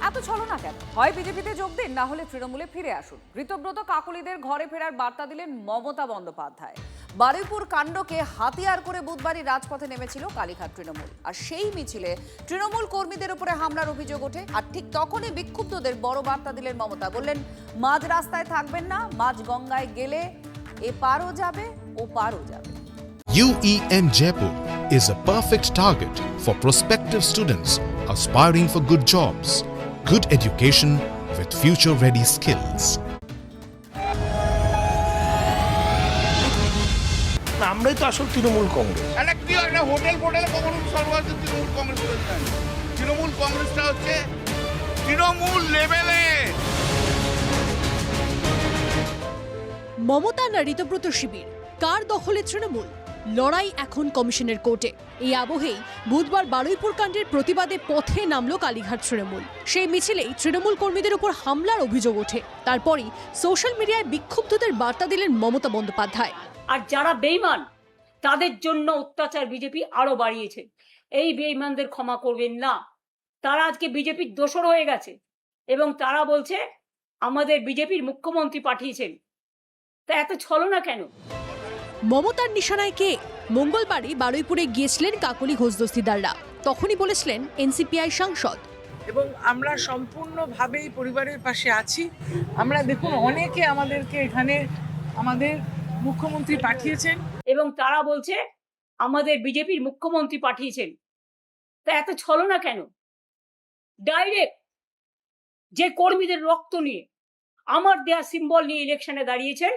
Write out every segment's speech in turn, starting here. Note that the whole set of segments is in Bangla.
এত ছলনা কেন? হয় বিজেপিতে যোগ দিন, না হলে তৃণমূলে ফিরে আসুন। ঋতব্রত কাকলিদের ঘরে ফেরার বার্তা দিলেন মমতা বন্দ্যোপাধ্যায়। বারুইপুর কাণ্ডকে হাতিয়ার করে বুধবারই রাজপথে নেমেছিল কালীঘাট তৃণমূল। আর সেই মিছিলে তৃণমূল কর্মীদের উপরে হামলার অভিযোগ ওঠে। আর ঠিক তখনই বিক্ষুব্ধদের বড় বার্তা দিলেন মমতা। বললেন, মাঝ রাস্তায় থাকবেন না, মাঝ গঙ্গায় গেলে এপারও যাবে ওপারও যাবে। UEM Jaipur is a perfect target for prospective students aspiring for good jobs, good education with future-ready skills. আমরাই তো আসল তৃণমূল কংগ্রেস। একটা হোটেল কখনো সর্বভারতীয় তৃণমূল কংগ্রেস করেছেন। তৃণমূল কংগ্রেসটা হচ্ছে তৃণমূল লেভেলে। মমতা না ঋতব্রত শিবির, কার দখলে তৃণমূল? লড়াই এখন কমিশনের কোর্টে। এই আবহেই বুধবার বারুইপুর কাণ্ডের প্রতিবাদে পথে নামল কালীঘাট তৃণমূল। সেই মিছিলেই তৃণমূল কর্মীদের উপর হামলার অভিযোগ ওঠে। তারপরই সোশ্যাল মিডিয়ায় বিক্ষুব্ধদের বার্তা দিলেন মমতা বন্দ্যোপাধ্যায়। আর যারা বেঈমান তাদের জন্য অত্যাচার বিজেপি আরো বাড়িয়েছে। এই বেঈমানদের ক্ষমা করবেন না। তারা আজকে বিজেপির দোসর হয়ে গেছে এবং তারা বলছে আমাদের বিজেপির মুখ্যমন্ত্রী পাঠিয়েছেন। তা এত ছলনা কেন? মমতার নিশানায় কে? মঙ্গলবারই বারুইপুরে গিয়েছিলেন কাকলি ঘোষ দস্তিদাররা। তখনই বলেছিলেন এনসিপিআই সাংসদ। এবং আমরা সম্পূর্ণভাবেই পরিবারের পাশে আছি। আমরা দেখুন, অনেকে আমাদেরকে এখানে আমাদের মুখ্যমন্ত্রী পাঠিয়েছেন এবং তারা বলছে আমাদের বিজেপির মুখ্যমন্ত্রী পাঠিয়েছেন। তা এত ছলনা কেন? ডাইরেক্ট যে কর্মীদের রক্ত নিয়ে, আমার দেয়া সিম্বল নিয়ে ইলেকশনে দাঁড়িয়েছেন,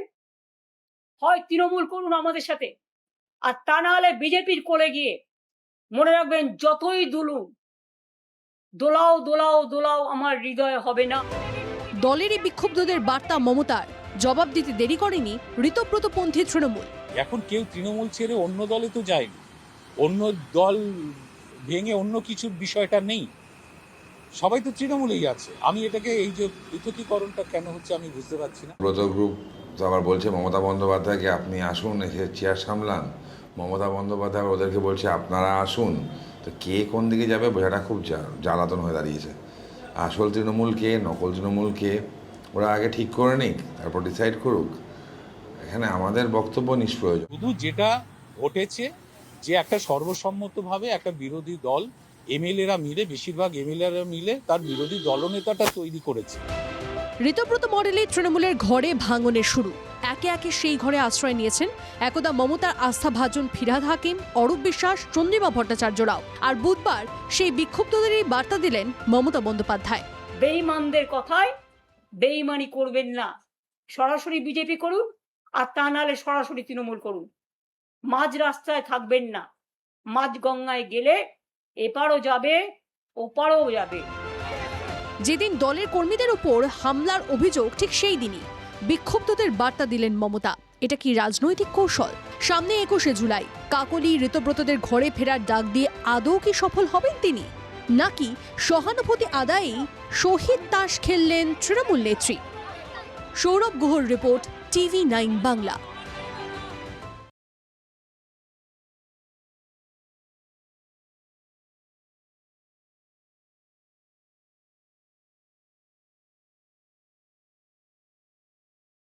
হয় তৃণমূল করুন আমাদের সাথে, আর তা না হলে বিজেপির কোলে গিয়ে মনে রাখবেন, যতই দুলুন দোলাও দোলাও দোলাও আমার হৃদয় হবে না। দলেরই বিক্ষুব্ধদের বার্তা মমতার। জবাব দিতে দেরি করেনি ঋতব্রতপন্থী তৃণমূল। এখন কেউ তৃণমূল ছেড়ে অন্য দলে তো যায়নি, অন্য দল ভেঙে অন্য কিছুর বিষয়টা নেই, সবাই তো তৃণমূলেই আছে। আমি এটাকে এই যে পৃথকীকরণটা কেন হচ্ছে আমি বুঝতে পারছি না। ব্রত গ্রুপ তো আবার বলছে মমতা বন্দ্যোপাধ্যায়কে আপনি আসুন, এসে চেয়ার সামলান। মমতা বন্দ্যোপাধ্যায় ওদেরকে বলছে আপনারা আসুন। তো কে কোন দিকে যাবে বোঝাটা খুব জ্বালাতন হয়ে দাঁড়িয়েছে। আসল তৃণমূল কে, নকল তৃণমূল কে, ওরা আগে ঠিক করে নিক, তারপর ডিসাইড করুক। এখানে আমাদের বক্তব্য নিষ্প্রয়োজন। শুধু যেটা ঘটেছে যে একটা সর্বসম্মতভাবে একটা বিরোধী দল এমএলএরা মিলে, বেশিরভাগ এমএলএরা মিলে তার বিরোধী দলনেতাটা তৈরি করেছে। ঋতব্রত মডেলে তৃণমূলের ঘরে ভাঙনের শুরু। একে একে সেই ঘরে আশ্রয় নিয়েছেন একদা মমতার আস্থাভাজন ফিরহাদ হাকিম, অরূপ বিশ্বাস, চন্দ্রিমা ভট্টাচার্যরাও। আর বুধবার সেই বিক্ষুব্ধদেরই বার্তা দিলেন মমতা বন্দ্যোপাধ্যায়। বেঈমানদের কথায় বেঈমানি করবেন না। সরাসরি বিজেপি করুন, আর তা নাহলে সরাসরি তৃণমূল করুন। মাঝ রাস্তায় থাকবেন না, মাঝ গঙ্গায় গেলে এপারও যাবে ওপারও যাবে। যেদিন দলের কর্মীদের উপর হামলার অভিযোগ, ঠিক সেই দিনই বিক্ষুব্ধদের বার্তা দিলেন মমতা। এটা কি রাজনৈতিক কৌশল? সামনে 21শে জুলাই কাকলি ঋতব্রতদের ঘরে ফেরার ডাক দিয়ে আদৌ কি সফল হবেন তিনি, নাকি সহানুভূতি আদায়েই শহীদ তাস খেললেন তৃণমূল নেত্রী? সৌরভ গুহর রিপোর্ট, TV9 বাংলা।